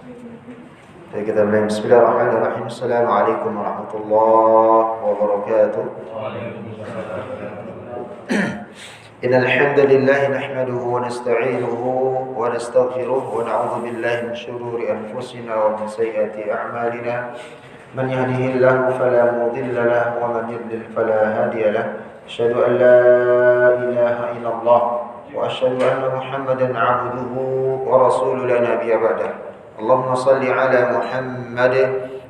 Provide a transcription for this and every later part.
Baik, kita mulai. Bismillahirrahmanirrahim. Assalamualaikum warahmatullahi wabarakatuh. Innal hamdalillah nahmaduhu wa nasta'inuhu wa nastaghfiruh wa na'udzu billahi min shururi anfusina wa min sayyiati a'malina. Man yahdihillahu fala mudilla lahu wa man yudlil fala hadiya lahu. Asyhadu an la ilaha illallah wa asyhadu anna Muhammadan 'abduhu wa rasuluhu la nabiyya ba'dahu. اللهم صل على محمد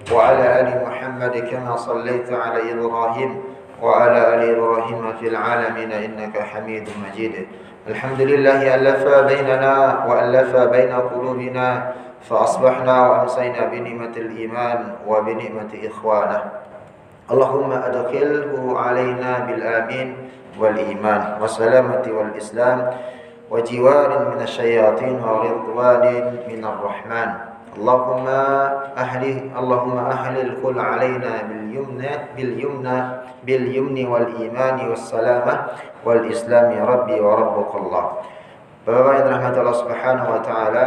وعلى آل محمد كما صليت على إبراهيم وعلى آل إبراهيم في العالمين إنك حميد مجيد. الحمد لله ألف بيننا وألف بين قلوبنا فأصبحنا وأمسينا بنعمة الإيمان وبنعمة إخوانه. اللهم أدخله علينا بالآمين والإيمان والسلامة والإسلام وجوار من الشياطين ورضوان من الرحمن. اللهم أهلل كل علينا باليمن والإيمان والسلامة والإسلام يا ربي وربك الله. Bapak yang dirahmati Allah Subhanahu wa taala,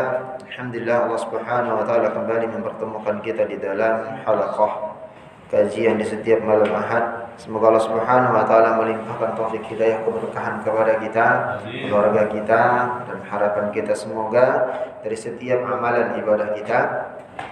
alhamdulillah Allah Subhanahu wa taala kembali mempertemukan kita di dalam halaqah kajian di setiap malam Ahad. Semoga Allah Subhanahu wa taala melimpahkan taufik hidayah keberkahan kepada kita, keluarga kita, dan harapan kita semoga dari setiap amalan ibadah kita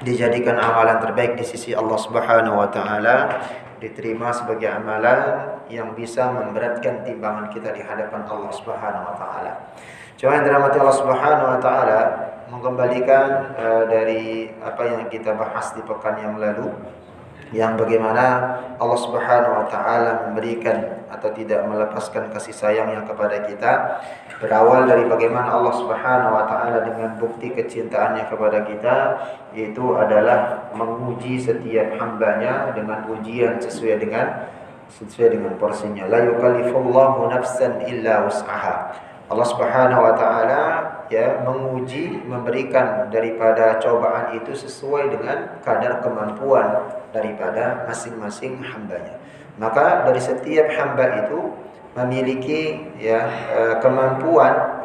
dijadikan amalan terbaik di sisi Allah Subhanahu wa taala, diterima sebagai amalan yang bisa memberatkan timbangan kita di hadapan Allah Subhanahu wa taala. Cuma yang dirahmati Allah Subhanahu wa taala, mengembalikan dari apa yang kita bahas di pekan yang lalu, yang bagaimana Allah Subhanahu wa taala memberikan atau tidak melepaskan kasih sayangnya kepada kita, berawal dari bagaimana Allah Subhanahu wa taala dengan bukti kecintaannya kepada kita itu adalah menguji setiap hambanya dengan ujian sesuai dengan porsinya. La yukallifullahu nafsan illa wus'aha. Allah Subhanahu wa taala menguji, memberikan daripada cobaan itu sesuai dengan kadar kemampuan daripada masing-masing hambanya. Maka dari setiap hamba itu memiliki kemampuan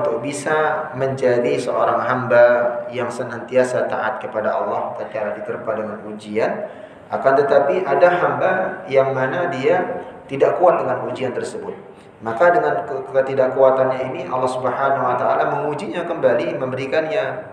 untuk bisa menjadi seorang hamba yang senantiasa taat kepada Allah tatkala diterpa dengan ujian. Akan tetapi ada hamba yang mana dia tidak kuat dengan ujian tersebut. Maka dengan ketidakkuatannya ini Allah Subhanahu wa taala mengujinya kembali, memberikannya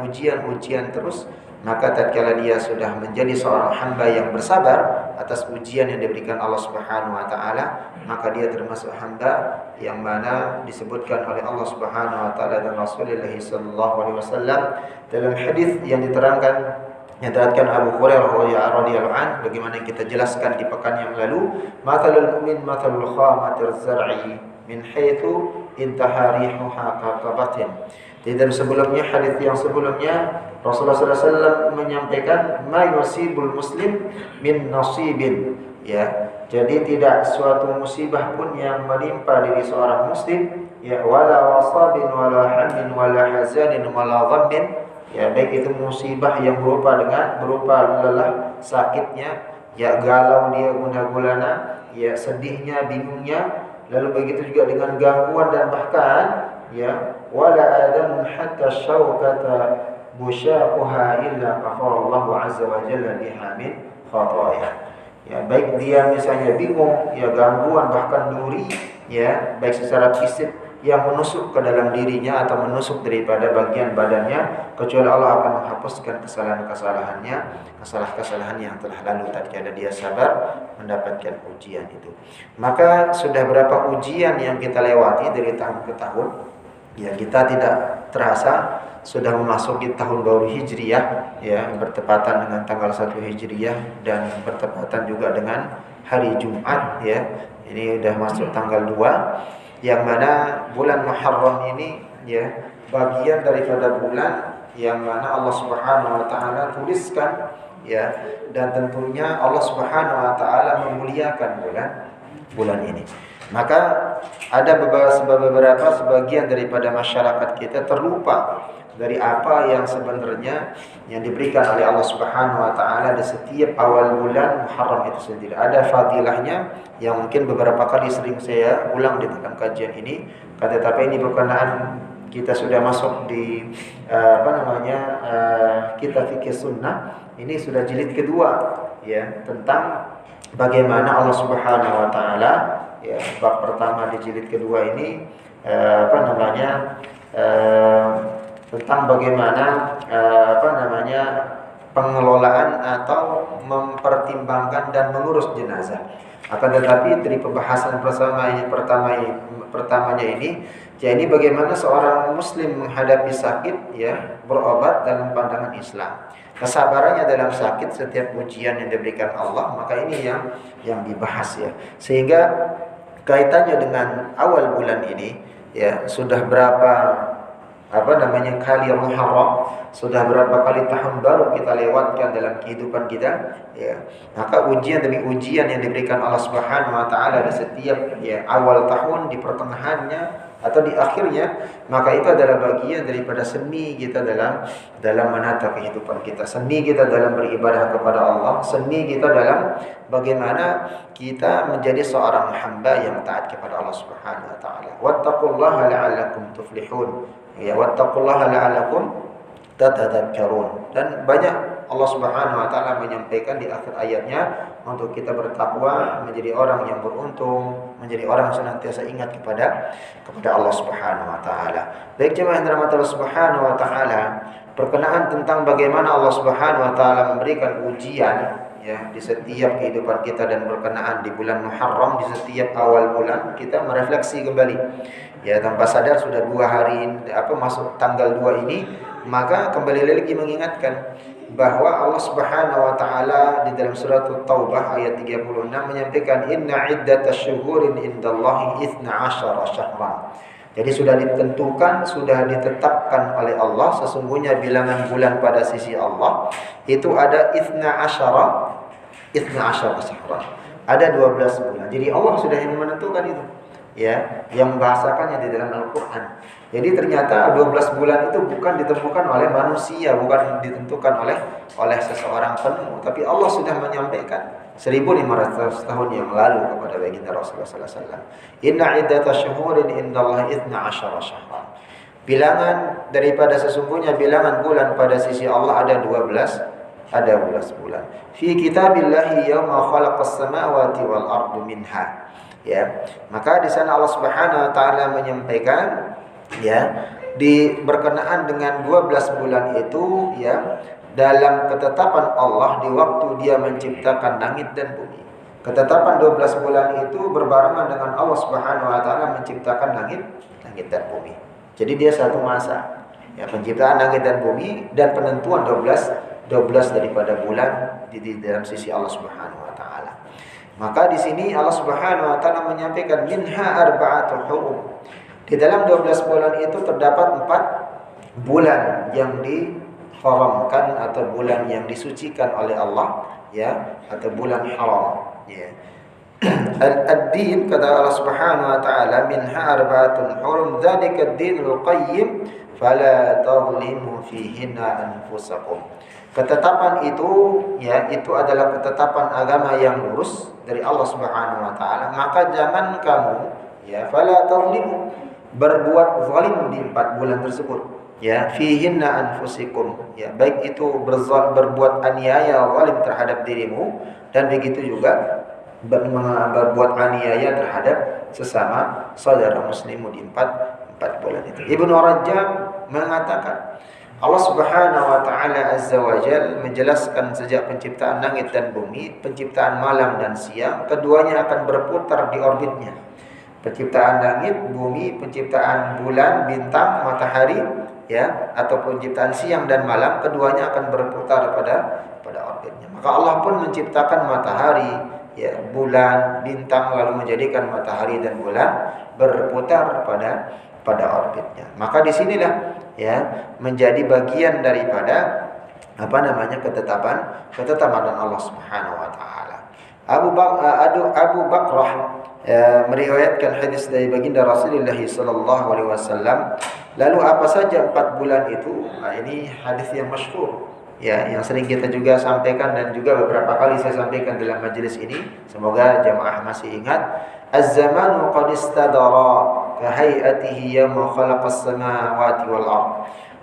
ujian terus. Maka tatkala dia sudah menjadi seorang hamba yang bersabar atas ujian yang diberikan Allah Subhanahu wa taala, maka dia termasuk hamba yang mana disebutkan oleh Allah Subhanahu wa taala dan Rasulullah sallallahu alaihi wasallam dalam hadis yang diterangkan Abu Hurairah radhiyallahu anhu, bagaimana yang kita jelaskan di pekan yang lalu, matalul mu'min matalul khamatir zar'i min haitsu intaha rihuha kaqabatin. Dan sebelumnya, hadis yang sebelumnya, Rasulullah SAW menyampaikan ma yusibul muslim min nasibin, jadi tidak suatu musibah pun yang menimpa diri seorang muslim, wala wasabin wala hammin wala hazanin wala dhammin, baik itu musibah yang berupa lelah, sakitnya, galau dia guna-gulana, sedihnya, bingungnya, lalu begitu juga dengan gangguan dan bahkan wala adam hatta syaukata busyaquha illa qafarallahu azza wa jalla biha min khataya. Baik dia misalnya bingung, gangguan bahkan duri, baik secara fisik yang menusuk ke dalam dirinya atau menusuk daripada bagian badannya, kecuali Allah akan menghapuskan kesalahan-kesalahannya yang telah lalu tatkala dia sabar mendapatkan ujian itu. Maka sudah berapa ujian yang kita lewati dari tahun ke tahun, kita tidak terasa sudah memasuki tahun baru Hijriyah, bertepatan dengan tanggal 1 Hijriyah dan bertepatan juga dengan hari Jumat, ini sudah masuk tanggal 2. Yang mana bulan Muharram ini bagian daripada bulan yang mana Allah Subhanahu wa taala tuliskan, dan tentunya Allah Subhanahu wa taala memuliakan bulan ini. Maka ada beberapa sebagian daripada masyarakat kita terlupa dari apa yang sebenarnya yang diberikan oleh Allah Subhanahu wa taala di setiap awal bulan Muharram itu sendiri. Ada fadilahnya yang mungkin beberapa kali sering saya ulang di dalam kajian ini, tetapi ini berkenaan kita sudah masuk di kitab fikih sunnah. Ini sudah jilid kedua ya, tentang bagaimana Allah Subhanahu wa taala ya. Bab pertama di jilid kedua ini tentang bagaimana pengelolaan atau mempertimbangkan dan mengurus jenazah. Akan tetapi dari pembahasan pertamanya ini, jadi bagaimana seorang muslim menghadapi sakit ya, berobat dalam pandangan Islam. Kesabarannya dalam sakit, setiap ujian yang diberikan Allah, maka ini yang dibahas ya. Sehingga kaitannya dengan awal bulan ini ya, sudah berapa kali Muharram, sudah berapa kali tahun baru kita lewatkan dalam kehidupan kita ya. Maka ujian demi ujian yang diberikan Allah Subhanahu wa taala di setiap ya, awal tahun, di pertengahannya atau di akhirnya, maka itu adalah bagian daripada seni kita dalam menata kehidupan kita, seni kita dalam beribadah kepada Allah, seni kita dalam bagaimana kita menjadi seorang hamba yang taat kepada Allah Subhanahu wa taala. Wattaqullaha la'allakum tuflihun. Ya, wattaqullaha la'allakum tatadzakkarun. Dan banyak Allah Subhanahu wa taala menyampaikan di akhir ayatnya untuk kita bertakwa, menjadi orang yang beruntung, menjadi orang yang senantiasa ingat kepada Allah Subhanahu wa taala. Baik jemaah yang dirahmati Allah Subhanahu wa taala, perkenaan tentang bagaimana Allah Subhanahu wa taala memberikan ujian ya di setiap kehidupan kita, dan berkenaan di bulan Muharram, di setiap awal bulan kita merefleksi kembali. Ya, tanpa sadar sudah 2 hari masuk tanggal 2 ini, maka kembali lagi mengingatkan bahwa Allah Subhanahu wa taala di dalam surat At-Taubah ayat 36 menyampaikan inna iddatasy-syuhurin indallahi 12 syahran. Jadi sudah ditentukan, sudah ditetapkan oleh Allah, sesungguhnya bilangan bulan pada sisi Allah itu ada 12 syahran. Ada 12 bulan. Jadi Allah sudah yang menentukan itu. Ya, yang membahasakannya di dalam Al-Qur'an. Jadi ternyata 12 bulan itu bukan ditemukan oleh manusia, bukan ditentukan oleh seseorang penuh, tapi Allah sudah menyampaikan 1500 tahun yang lalu kepada baginda Rasulullah sallallahu alaihi wasallam. Inna iddatasy-syuhurin indallahi 12 syahran. Bilangan daripada sesungguhnya bilangan bulan pada sisi Allah ada 12 bulan. Fi kitabillahi yauma khalaqas samawati wal ardu minha. Ya, maka di sana Allah Subhanahu wa taala menyampaikan ya, berkenaan dengan 12 bulan itu ya, dalam ketetapan Allah di waktu Dia menciptakan langit dan bumi. Ketetapan 12 bulan itu berbarengan dengan Allah Subhanahu wa taala menciptakan langit dan bumi. Jadi dia satu masa. Ya, penciptaan langit dan bumi dan penentuan 12 daripada bulan di dalam sisi Allah Subhanahu wa taala. Maka di sini Allah Subhanahu wa taala menyampaikan minha arba'atul hurum. Di dalam 12 bulan itu terdapat 4 bulan yang diharamkan atau bulan yang disucikan oleh Allah ya, atau bulan haram ya. Ad-din kata Allah Subhanahu wa taala minha arba'atul hurum dzalika ad-dinul qayyim fala tadhlimu fihinna anfusakum. Ketetapan itu ya, itu adalah ketetapan agama yang lurus dari Allah Subhanahu wa taala. Maka jangan kamu ya fala tadhlimu berbuat zalim di 4 bulan tersebut ya, fihinna anfusikum ya, baik itu berbuat aniaya zalim terhadap dirimu, dan begitu juga berbuat aniaya terhadap sesama saudara muslimu di 4 bulan itu. Ibnu Rajab mengatakan Allah Subhanahu wa taala azza wa jalla menjelaskan sejak penciptaan langit dan bumi, penciptaan malam dan siang, keduanya akan berputar di orbitnya. Penciptaan langit, bumi, penciptaan bulan, bintang, matahari ya, atau penciptaan siang dan malam, keduanya akan berputar pada orbitnya. Maka Allah pun menciptakan matahari ya, bulan, bintang, lalu menjadikan matahari dan bulan berputar pada orbitnya. Maka disinilah ya menjadi bagian daripada ketetapan Allah Subhanahu wa taala. Abu Bakrah meriwayatkan hadis dari baginda Rasulullah sallallahu alaihi wasallam. Lalu apa saja 4 bulan itu? Nah, ini hadis yang masyhur ya, yang sering kita juga sampaikan dan juga beberapa kali saya sampaikan dalam majelis ini. Semoga jamaah masih ingat. Az-zamanu qad istadara hayatihi yawma khalaqas samawati wal ard.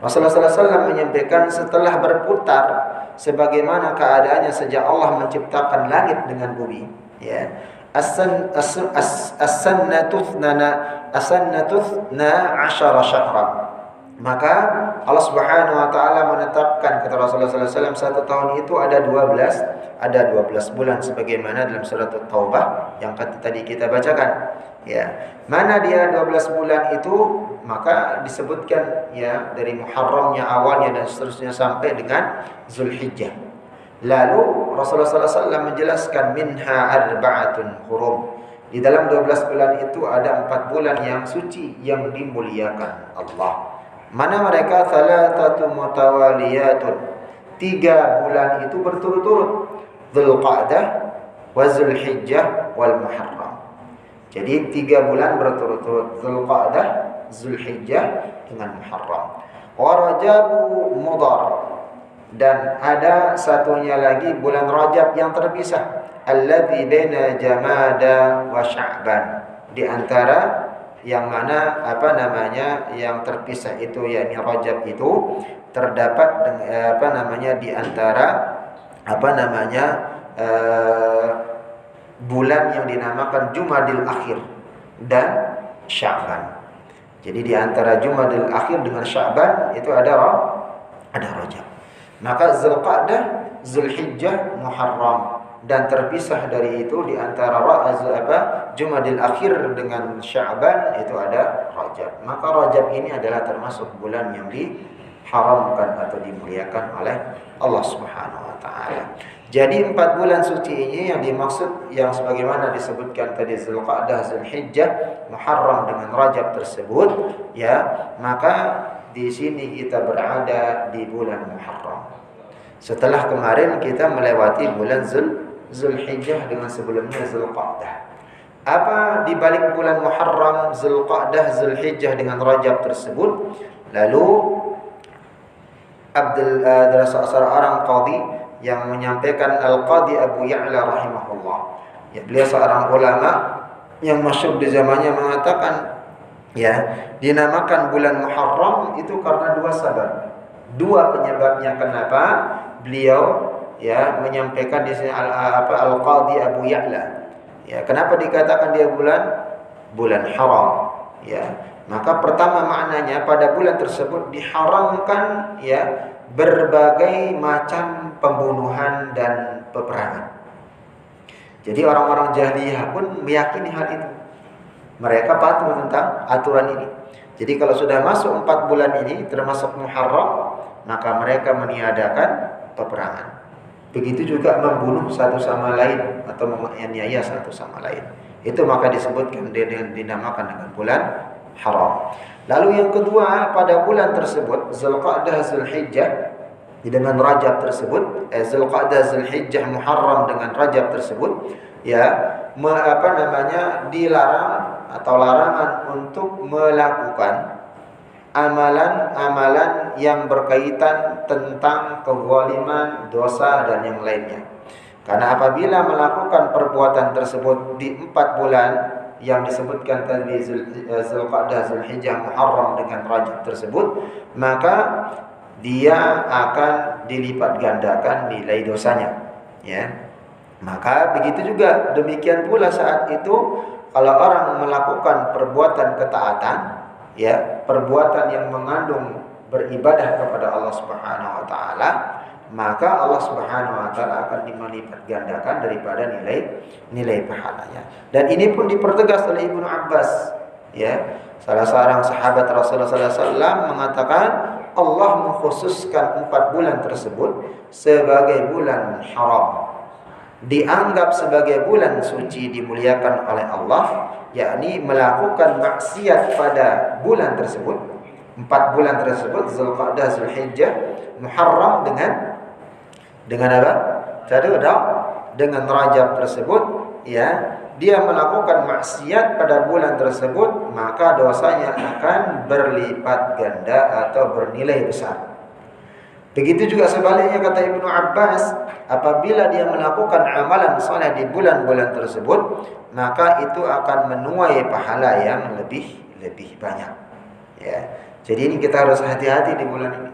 Rasulullah sallallahu alaihi wasallam menyampaikan setelah berputar sebagaimana keadaannya sejak Allah menciptakan langit dengan bumi, ya. As-sannatuthna asyara syahran. Maka Allah Subhanahu wa taala menetapkan, kata Rasulullah sallallahu alaihi wasallam, satu tahun itu ada 12 bulan sebagaimana dalam surat At-Taubah yang tadi kita bacakan. Ya. Mana dia 12 bulan itu? Maka disebutkan ya dari Muharramnya awalnya dan seterusnya sampai dengan Zulhijjah. Lalu Rasulullah SAW menjelaskan minha arba'atun hurum. Di dalam 12 bulan itu ada 4 bulan yang suci yang dimuliakan Allah. Mana mereka? Thalathatu mutawaliyatun. 3 bulan itu berturut-turut. Dzulqa'dah wa Zulhijjah wal Muharram. Jadi 3 bulan berturut-turut, Dzulqa'dah, Zulhijjah dengan Muharram. Wa Rajabu Mudhar. Dan ada satunya lagi bulan Rajab yang terpisah, alladzi baina Jamada wa Sya'ban. Di antara yang mana yang terpisah itu yakni Rajab itu terdapat di antara bulan yang dinamakan Jumadil Akhir dan Sya'ban. Jadi di antara Jumadil Akhir dengan Sya'ban itu ada Rajab. Maka Zulqa'dah, Zulhijjah, Muharram, dan terpisah dari itu di antara Jumadil Akhir dengan Sya'ban itu ada Rajab. Maka Rajab ini adalah termasuk bulan yang diharamkan atau dimuliakan oleh Allah Subhanahu wa taala. Jadi 4 bulan suci ini yang dimaksud yang sebagaimana disebutkan tadi, Zulqa'dah, Zulhijjah, Muharram dengan Rajab tersebut, ya, maka di sini kita berada di bulan Muharram. Setelah kemarin kita melewati bulan Zulhijjah dengan sebelumnya Zulqa'dah. Apa di balik bulan Muharram, Zulqa'dah, Zulhijjah dengan Rajab tersebut? Lalu ada seorang qadhi yang menyampaikan, Al-Qadhi Abu Ya'la rahimahullah. Ya, beliau seorang ulama yang masyhur di zamannya mengatakan, ya, dinamakan bulan Muharram itu karena 2 sebab. 2 penyebabnya kenapa beliau ya menyampaikan di sini Al-Qadhi Abu Ya'la. Ya, kenapa dikatakan dia bulan haram? Ya, maka pertama maknanya pada bulan tersebut diharamkan ya berbagai macam pembunuhan dan peperangan. Jadi orang-orang jahiliyah pun meyakini hal itu. Mereka patuh tentang aturan ini. Jadi kalau sudah masuk 4 bulan ini termasuk Muharram, maka mereka meniadakan peperangan. Begitu juga membunuh satu sama lain atau menganiaya satu sama lain. Itu maka disebutkan dinamakan dengan bulan haram. Lalu yang kedua, pada bulan tersebut Zulqa'dah, Zulhijjah dengan Rajab tersebut, Zulqa'dah, Zulhijjah, Muharram dengan Rajab tersebut, ya, dilarang atau larangan untuk melakukan amalan-amalan yang berkaitan tentang kezaliman, dosa dan yang lainnya. Karena apabila melakukan perbuatan tersebut di 4 bulan yang disebutkan tadi, Zulqa'dah, Zulhijjah, Muharram dengan Rajab tersebut, maka dia akan dilipat gandakan nilai dosanya, ya. Maka begitu juga demikian pula saat itu kalau orang melakukan perbuatan ketaatan, ya, perbuatan yang mengandung beribadah kepada Allah Subhanahu wa taala, maka Allah Subhanahu wa taala akan melipat gandakan daripada nilai pahalanya. Dan ini pun dipertegas oleh Ibnu Abbas, ya. Salah seorang sahabat Rasulullah sallallahu alaihi wasallam mengatakan Allah mengkhususkan 4 bulan tersebut sebagai bulan haram, dianggap sebagai bulan suci dimuliakan oleh Allah, yakni melakukan maksiat pada bulan tersebut, 4 bulan tersebut, Zulqa'dah, Zulhijjah, Muharram dengan apa? Dengan Rajab tersebut, ya, dia melakukan maksiat pada bulan tersebut, maka dosanya akan berlipat ganda atau bernilai besar. Begitu juga sebaliknya, kata Ibnu Abbas, apabila dia melakukan amalan saleh di bulan-bulan tersebut, maka itu akan menuai pahala yang lebih lebih banyak. Ya. Jadi ini kita harus hati-hati di bulan ini.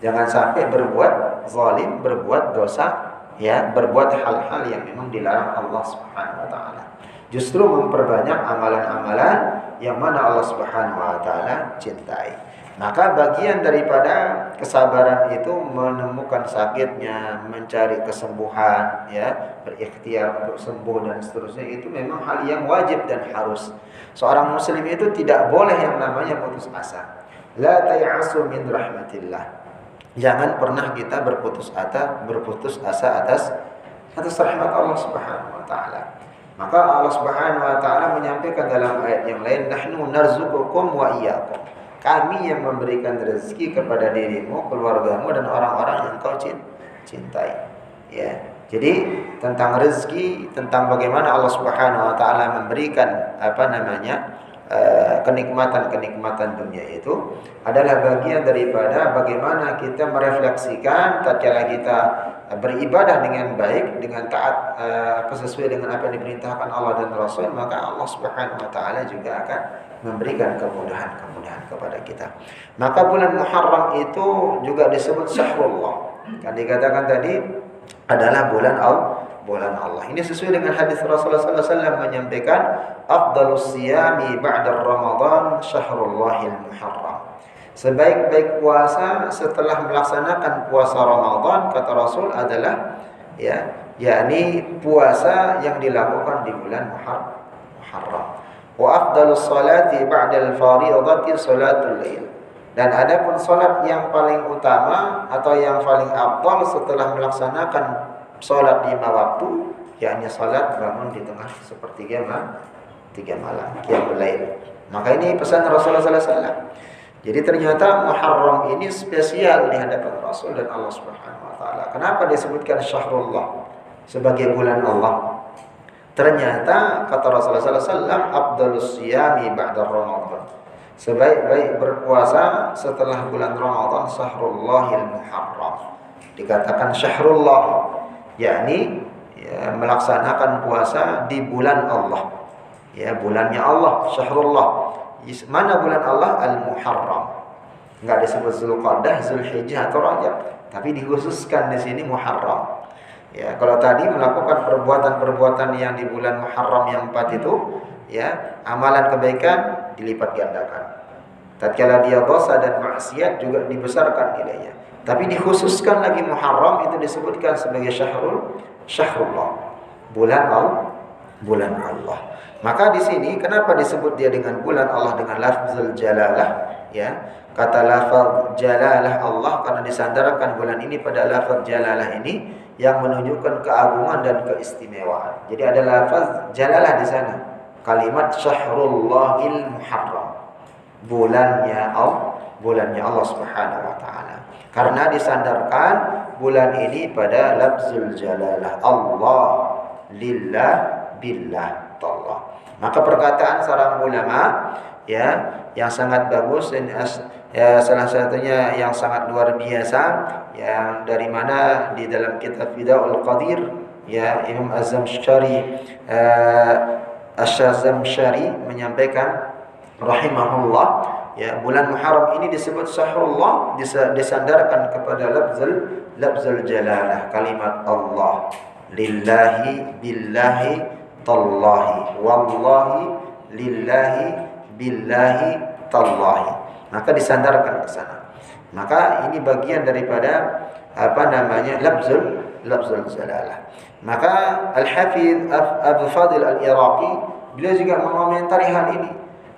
Jangan sampai berbuat zalim, berbuat dosa, ya, berbuat hal-hal yang memang dilarang Allah Subhanahu wa taala. Justru memperbanyak amalan-amalan yang mana Allah Subhanahu wa taala cintai. Maka bagian daripada kesabaran itu menemukan sakitnya, mencari kesembuhan, ya, berikhtiar untuk sembuh dan seterusnya, itu memang hal yang wajib dan harus. Seorang muslim itu tidak boleh yang namanya putus asa. La tay'asu min rahmatillah. Jangan pernah kita berputus asa atas rahmat Allah Subhanahu wa taala. Maka Allah Subhanahu wa taala menyampaikan dalam ayat yang lain, nahnu narzuqukum wa iyyakum. Kami yang memberikan rezeki kepada dirimu, keluargamu, dan orang-orang yang kau cintai. Ya. Jadi tentang rezeki, tentang bagaimana Allah Subhanahu wa taala memberikan kenikmatan dunia itu adalah bagian daripada bagaimana kita merefleksikan tatkala kita beribadah dengan baik, dengan taat sesuai dengan apa yang diperintahkan Allah dan Rasul, maka Allah Subhanahu wa taala juga akan memberikan kemudahan kepada kita. Maka bulan Muharram itu juga disebut syahrullah. Kan dikatakan tadi adalah bulan Allah. Ini sesuai dengan hadis Rasulullah SAW menyampaikan, afdalus siyami ba'da Ramadan syahrullahil muharram. Sebaik-baik puasa setelah melaksanakan puasa Ramadan, kata Rasul, adalah yakni puasa yang dilakukan di bulan Muharram. Wa afdalus salati ba'da al-fariidati salatul lail. Dan adapun salat yang paling utama atau yang paling afdal setelah melaksanakan salat 5 waktu, yakni salat bangun di tengah sepertiga malam, qiyamul lail. Maka ini pesan Rasulullah SAW. Jadi ternyata Muharram ini spesial di hadapan Rasul dan Allah Subhanahu wa taala. Kenapa disebutkan syahrullah sebagai bulan Allah? Ternyata kata Rasulullah SAW, afdalus siyami ba'da Ramadan. Sebaik-baik berpuasa setelah bulan Ramadan syahrullahil muharram. Dikatakan syahrullah, yakni melaksanakan puasa di bulan Allah. Ya, bulannya Allah, syahrullah. Mana bulan Allah? Al-Muharram. Enggak disebut Zulqa'dah, Zulhijjah atau Rajab, tapi dikhususkan di sini Muharram. Ya, kalau tadi melakukan perbuatan-perbuatan yang di bulan Muharram yang 4 itu, ya, amalan kebaikan dilipat gandakan. Tatkala dia dosa dan maksiat juga dibesarkan nilainya. Tapi dikhususkan lagi Muharram itu disebutkan sebagai syahrullah, bulan Allah. Maka di sini kenapa disebut dia dengan bulan Allah dengan lafzul jalalah, ya? Kata lafaz jalalah Allah karena disandarkan bulan ini pada lafaz jalalah ini yang menunjukkan keagungan dan keistimewaan. Jadi ada lafaz jalalah di sana. Kalimat syahrullahil muharram. Bulannya Allah Subhanahu wa taala. Karena disandarkan bulan ini pada lafzul jalalah, Allah, lillah, billah, Allah. Maka perkataan seorang ulama, ya, yang sangat bagus dan ya, salah satunya yang sangat luar biasa, yang dari mana di dalam kitab Fidaul Qadir, ya, Imam Az-Zamshari Asy-Zamshari menyampaikan rahimahullah, ya, bulan Muharram ini disebut syahrullah disandarkan kepada lafzul jalalah, kalimat Allah, lillahi, billahi, tallahi, wallahi, lillahi, billahi, tallahi. Maka disandarkan ke sana. Maka ini bagian daripada lafzul jalalah. Maka Al-Hafidz Abu Fadil Al-Iraqi beliau juga mengomentari hal ini.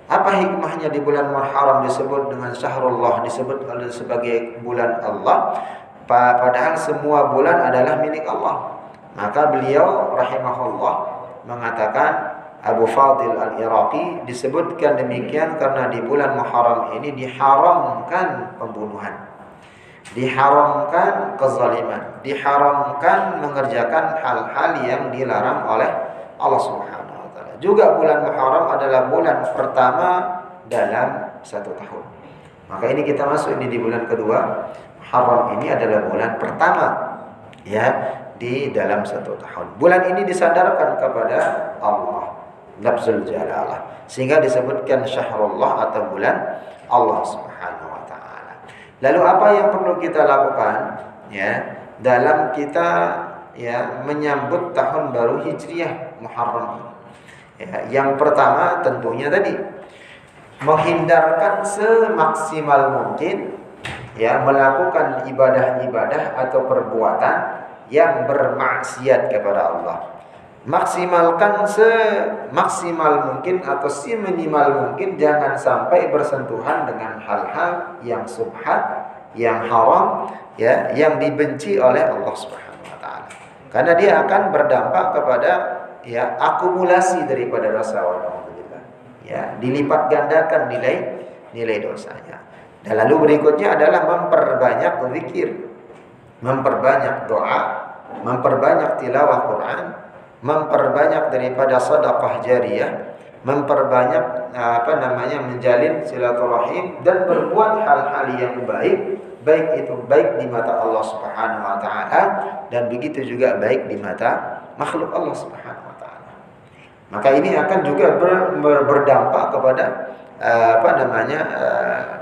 Apa hikmahnya di bulan Muharram disebut dengan syahrullah, disebut sebagai bulan Allah, padahal semua bulan adalah milik Allah. Maka beliau rahimahullah mengatakan, Abu Fadil Al-Iraqi disebutkan demikian karena di bulan Muharram ini diharamkan pembunuhan, diharamkan kezaliman, diharamkan mengerjakan hal-hal yang dilarang oleh Allah Subhanahu wa taala. Juga bulan Muharram adalah bulan pertama dalam 1 tahun. Maka ini kita masuk ini di bulan kedua. Muharram ini adalah bulan pertama, ya, di dalam 1 tahun. Bulan ini disandarkan kepada Allah. lafzul jalalah, sehingga disebutkan syahrullah atau bulan Allah Subhanahu wa taala. Lalu apa yang perlu kita lakukan ya dalam kita ya menyambut tahun baru Hijriah Muharram ini? Ya, yang pertama tentunya tadi menghindarkan semaksimal mungkin ya melakukan ibadah-ibadah atau perbuatan yang bermaksiat kepada Allah. Maksimalkan semaksimal mungkin atau seminimal mungkin, jangan sampai bersentuhan dengan hal-hal yang subhat, yang haram, ya, yang dibenci oleh Allah Subhanahu wa taala. Karena dia akan berdampak kepada ya akumulasi daripada dosa, walhamdulillah. Ya, dilipat gandakan nilai dosanya. Dan lalu berikutnya adalah memperbanyak zikir, memperbanyak doa, memperbanyak tilawah Quran, memperbanyak daripada sedekah jariyah, memperbanyak menjalin silaturahim dan berbuat hal-hal yang baik, baik itu baik di mata Allah Subhanahu wa taala dan begitu juga baik di mata makhluk Allah Subhanahu wa taala. Maka ini akan juga berdampak kepada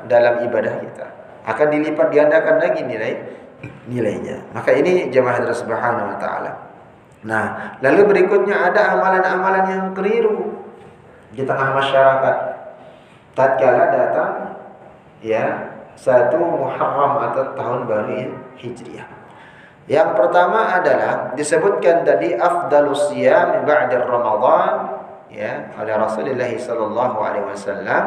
dalam ibadah kita. Akan dilipat gandakan lagi nilainya. Maka ini jemaah Allah Subhanahu wa taala. Nah, lalu berikutnya ada amalan-amalan yang keliru di tengah masyarakat tatkala datang ya satu Muharram atau tahun baru Hijriah. Yang pertama adalah disebutkan tadi afdalus shiyam ba'da Ramadan ya oleh Rasulullah sallallahu alaihi wasallam,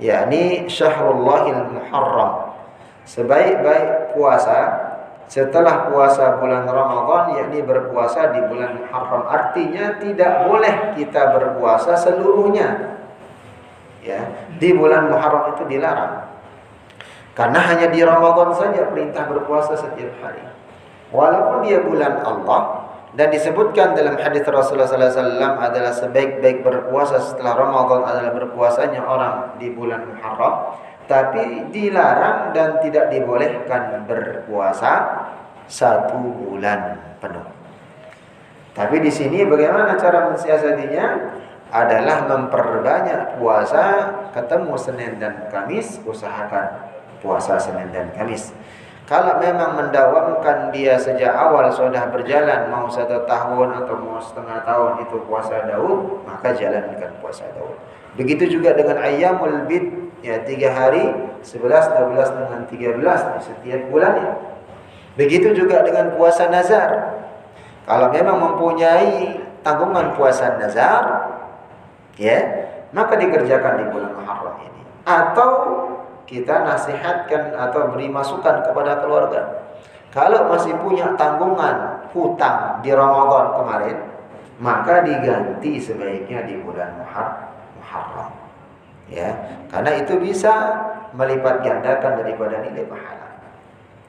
yakni Syahrullahil Muharram. Sebaik-baik puasa setelah puasa bulan Ramadan, yakni berpuasa di bulan Muharram. Artinya tidak boleh kita berpuasa seluruhnya. Ya, di bulan Muharram itu dilarang. Karena hanya di Ramadan saja perintah berpuasa setiap hari. Walaupun dia bulan Allah dan disebutkan dalam hadis Rasulullah sallallahu alaihi wasallam adalah sebaik-baik berpuasa setelah Ramadan adalah berpuasanya orang di bulan Muharram, tapi dilarang dan tidak dibolehkan berpuasa 1 bulan penuh. Tapi di sini bagaimana cara mensiasatinya? Adalah memperbanyak puasa, ketemu Senin dan Kamis, usahakan puasa Senin dan Kamis. Kalau memang mendawamkan dia sejak awal sudah berjalan, mau 1 tahun atau mau setengah tahun itu puasa Daud, maka jalankan puasa Daud. Begitu juga dengan ayyamul bid, ya 3 hari 11, 12 dengan 13 di setiap bulannya. Begitu juga dengan puasa nazar. Kalau memang mempunyai tanggungan puasa nazar, ya, maka dikerjakan di bulan Muharram ini. Atau kita nasihatkan atau beri masukan kepada keluarga. Kalau masih punya tanggungan hutang di Ramadan kemarin, maka diganti sebaiknya di bulan Muharram. Ya, karena itu bisa melipat gandakan daripada nilai pahala.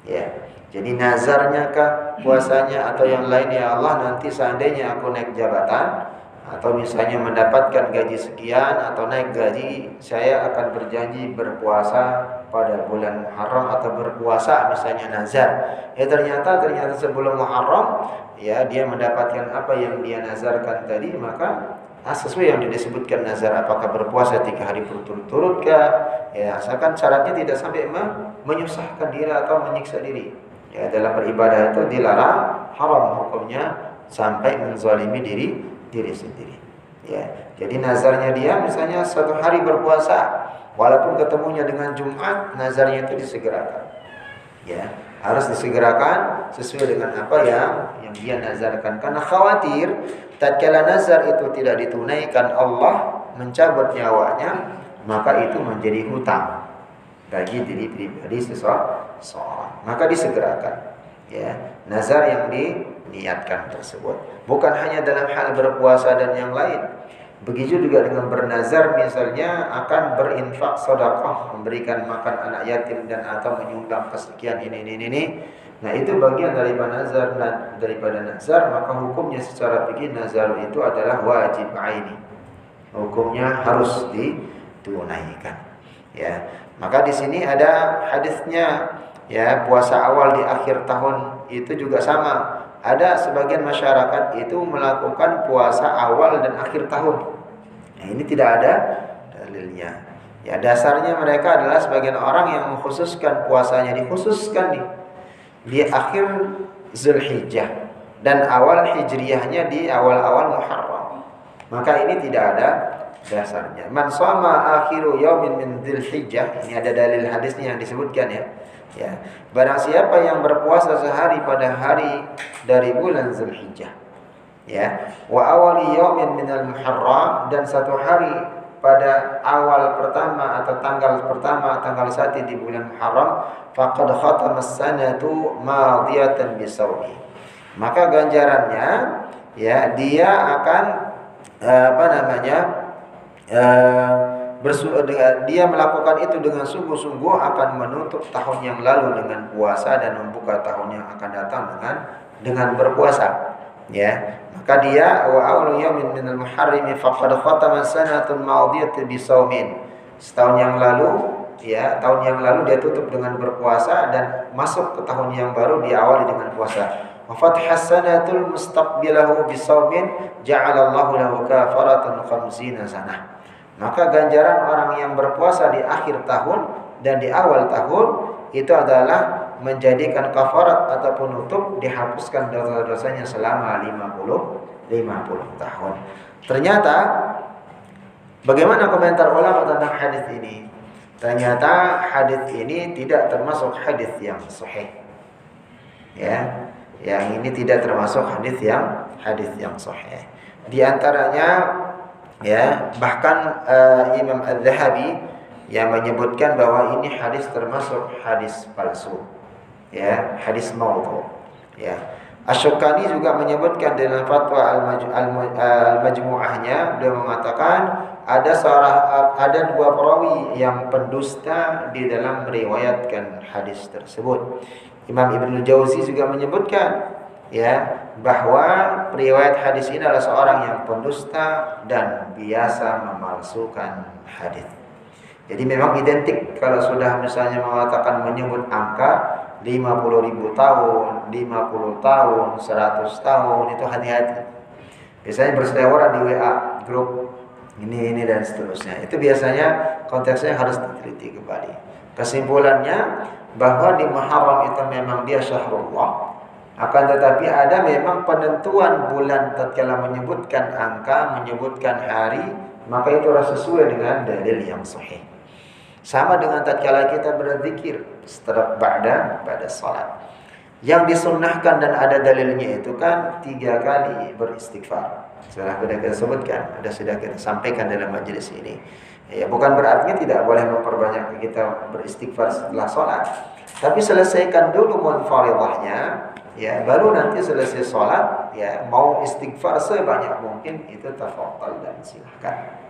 Ya. Jadi nazarnya kah, puasanya atau yang lain, ya Allah nanti seandainya aku naik jabatan atau misalnya mendapatkan gaji sekian atau naik gaji, saya akan berjanji berpuasa pada bulan Muharram atau berpuasa misalnya nazar. Ya ternyata sebelum Muharram ya dia mendapatkan apa yang dia nazarkan tadi, maka sesuai yang disebutkan nazar, apakah berpuasa 3 hari berturut-turut kah, ya asalkan syaratnya tidak sampai menyusahkan diri atau menyiksa diri. Ya, dalam beribadah itu dilarang, haram hukumnya sampai menzalimi diri sendiri. Ya, jadi nazarnya dia misalnya 1 hari berpuasa, walaupun ketemunya dengan Jumat, nazarnya itu disegerakan. Ya, harus disegerakan sesuai dengan apa yang dia nazarkan. Karena khawatir tatkala nazar itu tidak ditunaikan, Allah mencabut nyawanya, maka itu menjadi hutang bagi diri pribadi seseorang. Maka disegerakan ya nazar yang diniatkan tersebut. Bukan hanya dalam hal berpuasa dan yang lain. Begitu juga dengan bernazar misalnya akan berinfak sedekah, memberikan makan anak yatim dan atau menyumbang kesekian ini. Nah, itu bagian daripada nazar, maka hukumnya secara fikih nazar itu adalah wajib aini. Hukumnya harus ditunaikan. Ya. Maka di sini ada hadisnya. Ya, puasa awal di akhir tahun itu juga sama. Ada sebagian masyarakat itu melakukan puasa awal dan akhir tahun. Nah, ini tidak ada dalilnya. Ya, dasarnya mereka adalah sebagian orang yang mengkhususkan puasanya dikhususkan di akhir Zulhijjah dan awal Hijriyahnya di awal-awal Muharram. Maka ini tidak ada dasarnya. Man shoma akhiru yaumin min Dzulhijjah, ini ada dalil hadisnya yang disebutkan ya. Ya, barang siapa yang berpuasa sehari pada hari dari bulan Zulhijjah, ya, wa awali yaumin minal Muharram, dan satu hari pada awal pertama atau tanggal pertama, tanggal 1 di bulan Muharram, faqad khatama as-sanatu madiyatan bisawmi. Maka ganjarannya ya dia akan dia melakukan itu dengan sungguh-sungguh akan menutup tahun yang lalu dengan puasa dan membuka tahun yang akan datang dengan berpuasa. Ya, maka dia wa awwalu yaumin minal muharrim faqad khatama sanatun madiyatan bisaumin. Setahun yang lalu, ya, tahun yang lalu dia tutup dengan berpuasa dan masuk ke tahun yang baru diawali dengan puasa. Wa fathas sanatul mustaqbilahu bisaumin ja'alallahu lahu kafaratan 50 sanah. Maka ganjaran orang yang berpuasa di akhir tahun dan di awal tahun itu adalah menjadikan kafarat atau penutup, dihapuskan dosa-dosanya selama 50 tahun. Ternyata bagaimana komentar ulama tentang hadis ini? Ternyata hadis ini tidak termasuk hadis yang sahih. Ya, yang ini tidak termasuk hadis yang sahih. Di antaranya ya, bahkan Imam Az-Zahabi yang menyebutkan bahwa ini hadis termasuk hadis palsu. Ya, hadis maudhu. Ya. Asy-Syukani juga menyebutkan dalam fatwa Al-Majmu'ahnya, dia mengatakan ada dua perawi yang pendusta di dalam meriwayatkan hadis tersebut. Imam Ibnu Jauzi juga menyebutkan ya bahwa periwayat hadis ini adalah seorang yang pendusta dan biasa memalsukan hadis. Jadi memang identik kalau sudah misalnya mengatakan menyebut angka 50.000 tahun, 50 tahun, 100 tahun, itu hati-hati. Biasanya berseliweran di WA grup ini dan seterusnya. Itu biasanya konteksnya harus diteliti kembali. Kesimpulannya bahwa di Muharram itu memang dia syahrullah, akan tetapi ada memang penentuan bulan tatkala menyebutkan angka, menyebutkan hari, maka itu harus sesuai dengan dalil yang sahih. Sama dengan tatkala kita berzikir setelah pada salat. Yang disunnahkan dan ada dalilnya itu kan 3 kali beristighfar. Sudah kita sebutkan, sudah kita sampaikan dalam majelis ini. Ya, bukan berarti tidak boleh memperbanyak kita beristighfar setelah salat. Tapi selesaikan dulu munfaridahnya, ya, baru nanti selesai salat, ya, mau istighfar sebanyak mungkin itu tafadhal dan silahkan.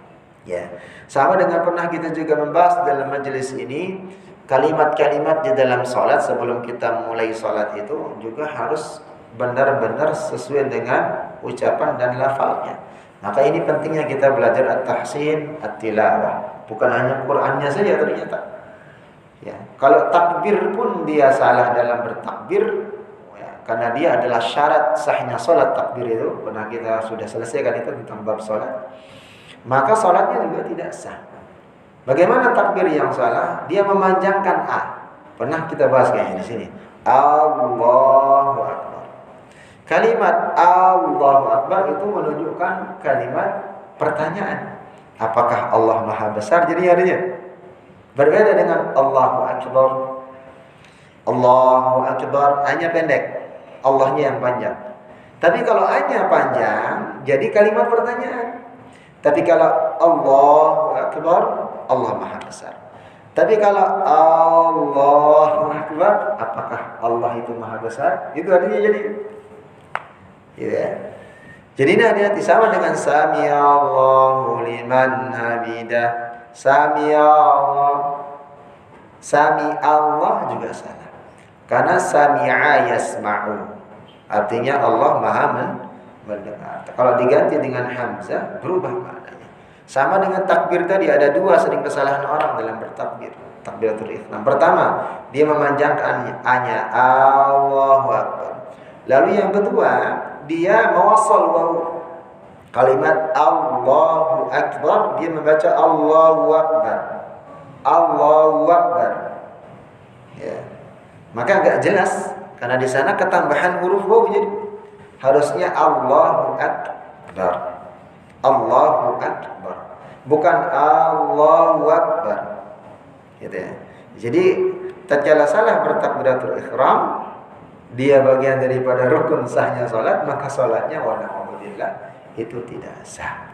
Ya, sama dengan pernah kita juga membahas dalam majelis ini, kalimat-kalimat di dalam salat sebelum kita mulai salat itu juga harus benar-benar sesuai dengan ucapan dan lafalnya. Maka ini pentingnya kita belajar at-tahsin, at-tilawah. Bukan hanya Qur'annya saja ternyata. Ya, kalau takbir pun dia salah dalam bertakbir, ya, karena dia adalah syarat sahnya salat takbir itu. Pernah kita sudah selesaikan itu tentang bab salat. Maka salatnya juga tidak sah. Bagaimana takbir yang salah? Dia memanjangkan A. Pernah kita bahas kayaknya di sini. Allahu Akbar. Kalimat Allahu Akbar itu menunjukkan kalimat pertanyaan. Apakah Allah Maha Besar? Jadi artinya berbeda dengan Allahu Akbar. Allahu Akbar hanya pendek, Allahnya yang panjang. Tapi kalau A-nya panjang, jadi kalimat pertanyaan. Tapi kalau Allahu Akbar, Allah Maha Besar. Tapi kalau Allahu Akbar, apakah Allah itu Maha Besar? Itu artinya jadi. Ya. Jadi ini hati-hati sama dengan Sami'allahu liman hamidah. Sami'allah juga salah. Karena sami'a yasma'u. Artinya Allah Maha mendengar. Kalau diganti dengan hamzah berubah maknanya. Sama dengan takbir tadi, ada 2 sering kesalahan orang dalam bertakbir. Takbiratul ihram. Pertama, dia memanjangkan A-nya Allahu Akbar. Lalu yang kedua, dia mawasal wawu. Kalimat Allahu Akbar, dia membaca Allahu Akbar. Allahu Akbar. Ya. Maka agak jelas karena di sana ketambahan huruf waw, jadi harusnya Allahu Akbar. Allahu Akbar. Bukan Allahu Akbar. Gitu ya. Jadi tatkala salah bertakbiratul ihram, dia bagian daripada rukun sahnya salat, maka salatnya wa na'udzubillah itu tidak sah.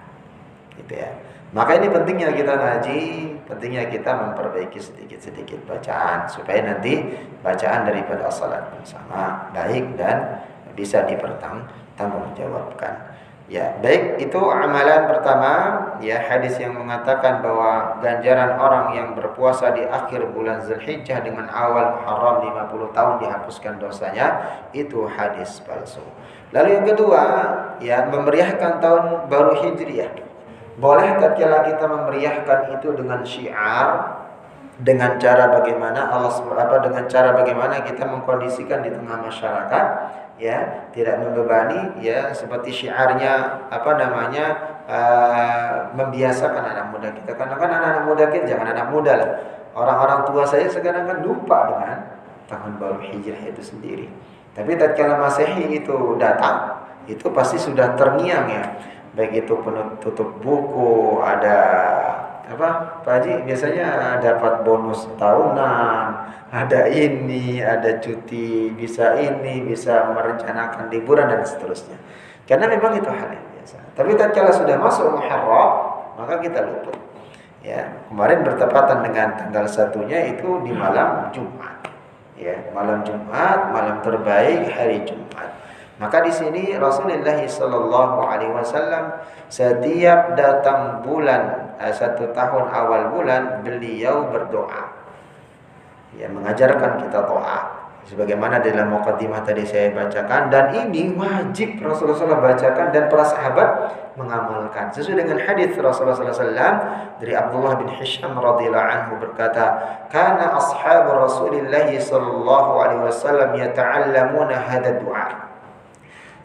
Gitu ya. Maka ini pentingnya kita ngaji, pentingnya kita memperbaiki sedikit-sedikit bacaan supaya nanti bacaan daripada salat bersama baik dan bisa dipertanggungjawabkan. Ya, baik, itu amalan pertama, ya, hadis yang mengatakan bahwa ganjaran orang yang berpuasa di akhir bulan Zulhijjah dengan awal Muharram 50 tahun dihapuskan dosanya, itu hadis palsu. Lalu yang kedua, ya, memeriahkan tahun baru Hijriah. Boleh tatkala kita memeriahkan itu dengan syiar, dengan cara bagaimana dengan cara bagaimana kita mengkondisikan di tengah masyarakat, ya, tidak membebani, ya, seperti syiarnya membiasakan anak muda kita. Karena kan anak muda kita, jangan anak muda lah, orang-orang tua saya sekarang kan lupa dengan tahun baru Hijriah itu sendiri. Tapi tatkala Masehi itu datang, itu pasti sudah terngiang, ya, baik itu penutup buku, ada Pak Haji biasanya dapat bonus tahunan, ada ini, ada cuti, bisa ini, bisa merencanakan liburan dan seterusnya. Karena memang itu hal yang biasa. Tapi tatkala sudah masuk Muharram, maka kita luput. Ya, kemarin bertepatan dengan tanggal 1-nya itu di malam Jumat. Ya, malam Jumat, malam terbaik hari Jumat. Maka di sini Rasulullah SAW setiap datang bulan 1 tahun awal bulan, beliau berdoa, ya, mengajarkan kita doa sebagaimana dalam muqaddimah tadi saya bacakan, dan ini wajib Rasulullah SAW bacakan dan para sahabat mengamalkan sesuai dengan hadis Rasulullah SAW dari Abdullah bin Hisham radhiyallahu anhu berkata, kana ashabu Rasulillah sallallahu alaihi wasallam yata'allamuna hadha du'a.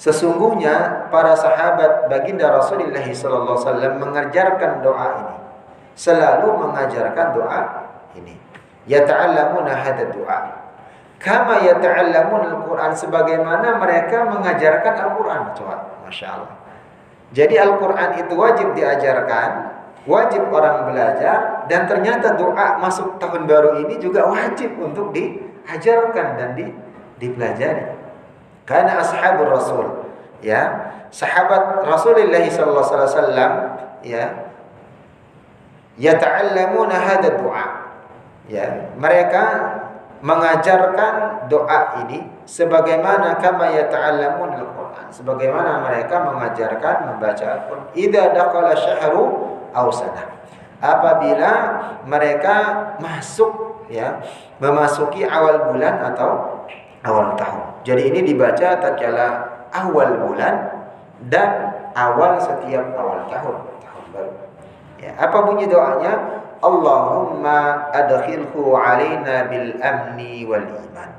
Sesungguhnya para sahabat baginda Rasulullah SAW mengajarkan doa ini, selalu mengajarkan doa ini. Yata'allamuna hadha du'a kama yata'allamun al-Quran, sebagaimana mereka mengajarkan Al-Quran. Coba, Masya Allah. Jadi Al-Quran itu wajib diajarkan, wajib orang belajar, dan ternyata doa masuk tahun baru ini juga wajib untuk diajarkan dan dipelajari. Karena ashabur Rasul, ya, sahabat Rasulullah SAW, ya, yata'allamuna hadha du'a, ya, mereka mengajarkan doa ini sebagaimana kama yata'allamun al-Quran, sebagaimana mereka mengajarkan membaca Al-Quran. Idza dakhala syahru aw sanah, apabila mereka masuk, ya, memasuki awal bulan atau awal tahun. Jadi ini dibaca tatkala awal bulan dan awal setiap awal tahun baru. Ya, apa bunyi doanya? Allahumma adkhilhu alaina bil amni wal iman.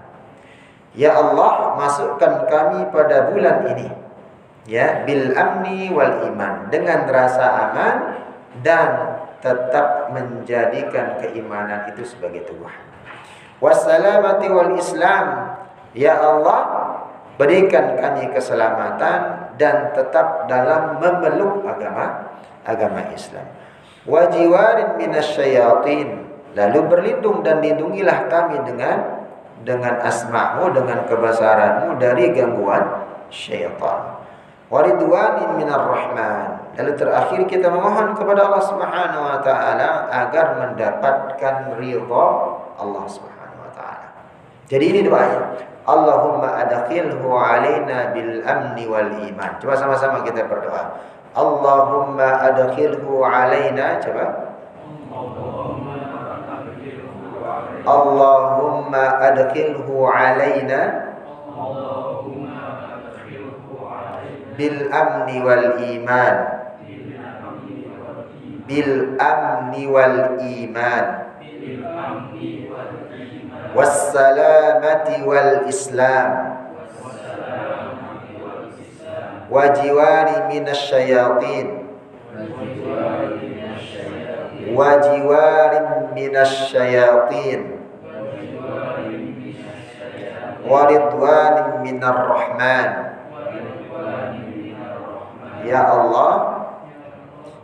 Ya Allah, masukkan kami pada bulan ini, ya, bil amni wal iman, dengan rasa aman dan tetap menjadikan keimanan itu sebagai Tuhan. Wassalamati wal Islam. Ya Allah, berikan kami keselamatan dan tetap dalam memeluk agama Islam. Wajiwarin minasyayatin, lalu berlindung dan lindungilah kami dengan asma-Mu, dengan kebesaran-Mu dari gangguan syaitan. Waridwanin minar rahman, lalu terakhir kita memohon kepada Allah Subhanahu wa taala agar mendapatkan ridha Allah Subhanahu wa taala. Jadi ini doanya. Allahumma adkhilhu alaina bil amni wal iman. Coba sama-sama kita berdoa. Allahumma adkhilhu alaina, coba. Allahumma adkhilhu alaina bil amni wal iman. Bil amni wal iman. Wassalamati wal Islam wa jiwari minasyayatin, wa jiwarin minasyayatin, wa ridwanin minar rahman. Ya Allah,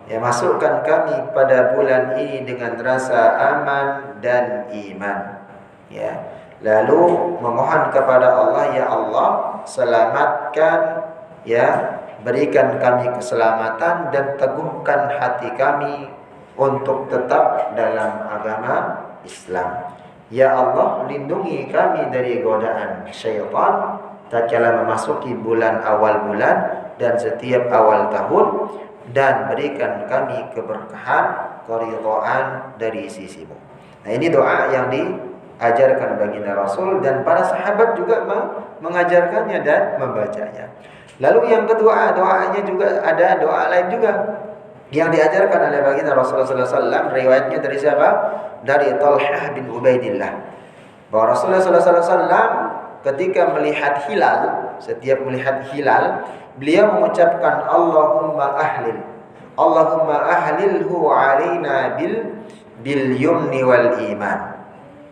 ya masukkan kami pada bulan ini dengan rasa aman dan iman. Ya, lalu memohon kepada Allah, ya Allah, selamatkan, ya, berikan kami keselamatan dan teguhkan hati kami untuk tetap dalam agama Islam. Ya Allah, lindungi kami dari godaan syaitan tatkala memasuki bulan awal bulan dan setiap awal tahun, dan berikan kami keberkahan, keridhaan dari sisimu. Nah, ini doa yang diajarkan baginda Rasul dan para sahabat juga mengajarkannya dan membacanya. Lalu yang kedua, doanya juga ada doa lain juga yang diajarkan oleh baginda Rasulullah SAW. Riwayatnya dari siapa? Dari Talhah bin Ubaidillah, bahwa Rasulullah SAW ketika melihat hilal, setiap melihat hilal, beliau mengucapkan Allahumma ahlilhu alaina bil yumni wal iman,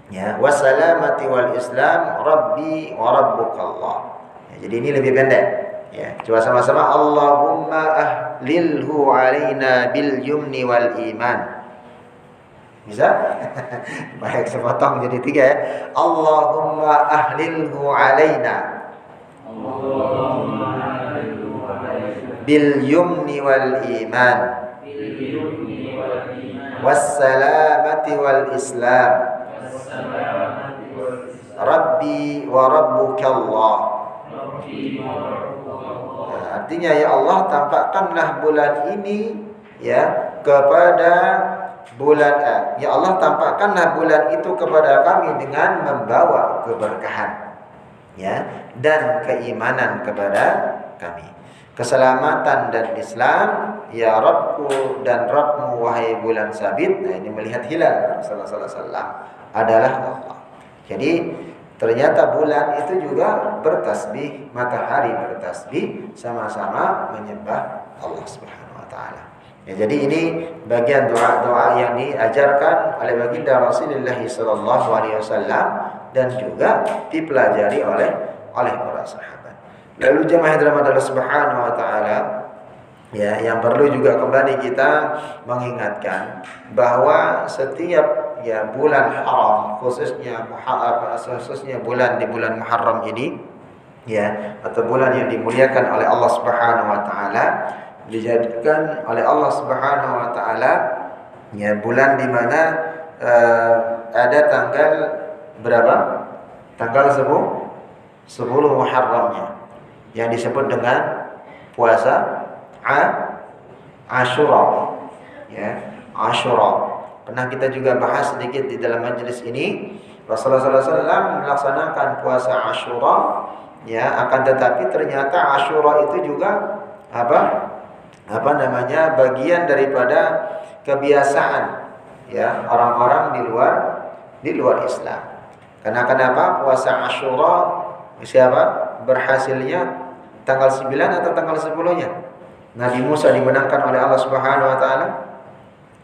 ya, wassalamati wal islam, rabbi wa rabbukallah. Ya, jadi ini lebih pendek. Ya, coba sama-sama, Allahumma ahlilhu alaina bil yumni wal iman. Bisa? Baik, sepotong jadi 3 ya. Allahumma ahlilhu alaina bil yumni wal iman wassalamati wal islam, rabbi wa rabbukallah. Nah, artinya, ya Allah, tampakkanlah bulan ini, ya, kepada bulan ya Allah, tampakkanlah bulan itu kepada kami dengan membawa keberkahan, ya, dan keimanan kepada kami, keselamatan dan Islam, ya Rabbku dan Rabbmu wahai bulan sabit. Nah, ini melihat hilal Rasulullah SAW adalah Allah. Jadi ternyata bulan itu juga bertasbih, matahari bertasbih, sama-sama menyembah Allah Subhanahu wa taala. Ya, jadi ini bagian doa-doa yang diajarkan oleh baginda Rasulullah SAW dan juga dipelajari oleh para sahabat. Lalu jemaah yang dirahmati Allah Subhanahu wa taala, ya, yang perlu juga kembali kita mengingatkan bahwa setiap, ya, bulan haram, khususnya bulan di bulan Muharram ini, ya, atau bulan yang dimuliakan oleh Allah Subhanahu wa taala, dijadikan oleh Allah Subhanahu wa taala, ya, bulan di mana ada tanggal berapa? Tanggal 10 Muharramnya yang disebut dengan puasa Asyura, ya, Asyura. Pernah kita juga bahas sedikit di dalam majelis ini. Rasulullah SAW melaksanakan puasa Asyura, ya, akan tetapi ternyata Asyura itu juga bagian daripada kebiasaan, ya, orang-orang di luar Islam. Karena kenapa? Puasa Asyura siapa berhasilnya tanggal 9 atau tanggal 10-nya? Nabi Musa dimenangkan oleh Allah Subhanahu wa taala.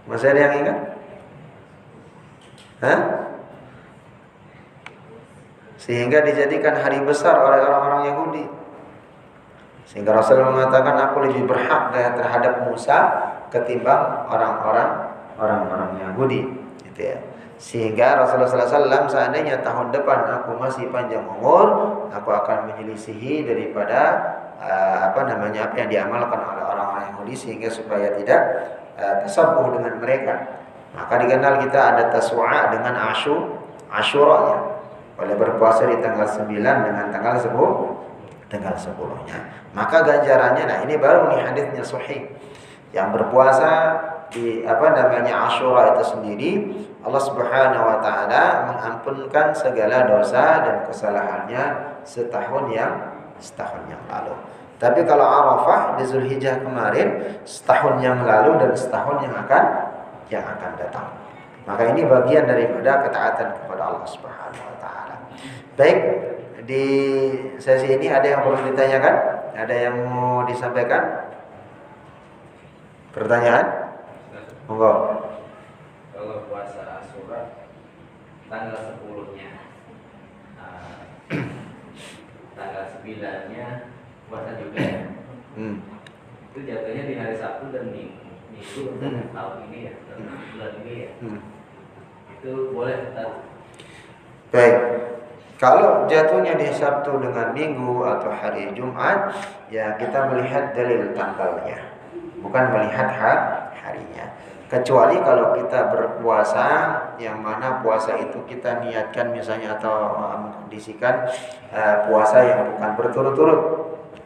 Masih ada yang ingat? Sehingga dijadikan hari besar oleh orang-orang Yahudi. Sehingga Rasul mengatakan, aku lebih berhak terhadap Musa ketimbang orang-orang Yahudi, gitu ya. Sehingga Rasulullah SAW, seandainya tahun depan aku masih panjang umur, aku akan menyelisihi daripada apa yang diamalkan oleh orang-orang Yahudi, sehingga supaya tidak tasabuh dengan mereka. Maka dikenal kita ada Tasu'a dengan Asyura-nya, oleh berpuasa di tanggal 9 dengan tanggal 10-nya. Maka ganjarannya, nah ini baru nih hadisnya sahih. Yang berpuasa di Asyura itu sendiri, Allah Subhanahu wa taala mengampunkan segala dosa dan kesalahannya setahun yang lalu. Tapi kalau Arafah di Zulhijjah kemarin, setahun yang lalu dan setahun yang akan datang. Maka ini bagian daripada ketaatan kepada Allah Subhanahu wa taala. Baik, di sesi ini ada yang perlu ditanyakan? Ada yang mau disampaikan? Pertanyaan? Monggo. Kalau puasa Asyura tanggal 10-nya, tanggal 9-nya puasa juga ya. Itu jatuhnya di hari Sabtu dan Minggu untuk tahun ini ya, bulan ini ya. Itu boleh Ustaz? Baik. Kalau jatuhnya di Sabtu dengan Minggu atau hari Jumat, ya kita melihat dalil tanggalnya, bukan melihat harinya. Kecuali kalau kita berpuasa, yang mana puasa itu kita niatkan misalnya atau mengkondisikan puasa yang bukan berturut-turut,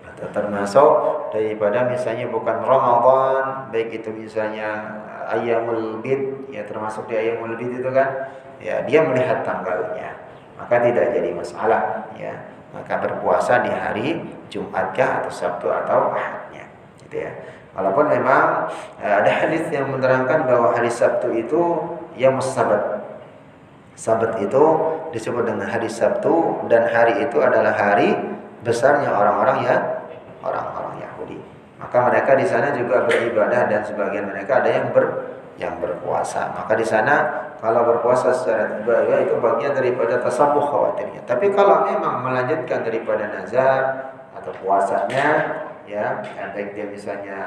atau termasuk daripada misalnya bukan Ramadan, baik itu misalnya Ayyamul Bid, ya termasuk di Ayyamul Bid itu kan, ya dia melihat tanggalnya, maka tidak jadi masalah, ya. Maka berpuasa di hari Jumatkah atau Sabtu atau Ahadnya, gitu ya. Walaupun memang ada hadis yang menerangkan bahwa hari Sabtu itu yaum Sabat. Sabat itu disebut dengan hari Sabtu, dan hari itu adalah hari besarnya orang-orang Yahudi. Maka mereka di sana juga beribadah, dan sebagian mereka ada yang berpuasa. Maka di sana kalau berpuasa secara tiba-tiba itu bagian daripada tasabuh khawatirnya. Tapi kalau memang melanjutkan daripada nazar atau puasanya, ya baik dia misalnya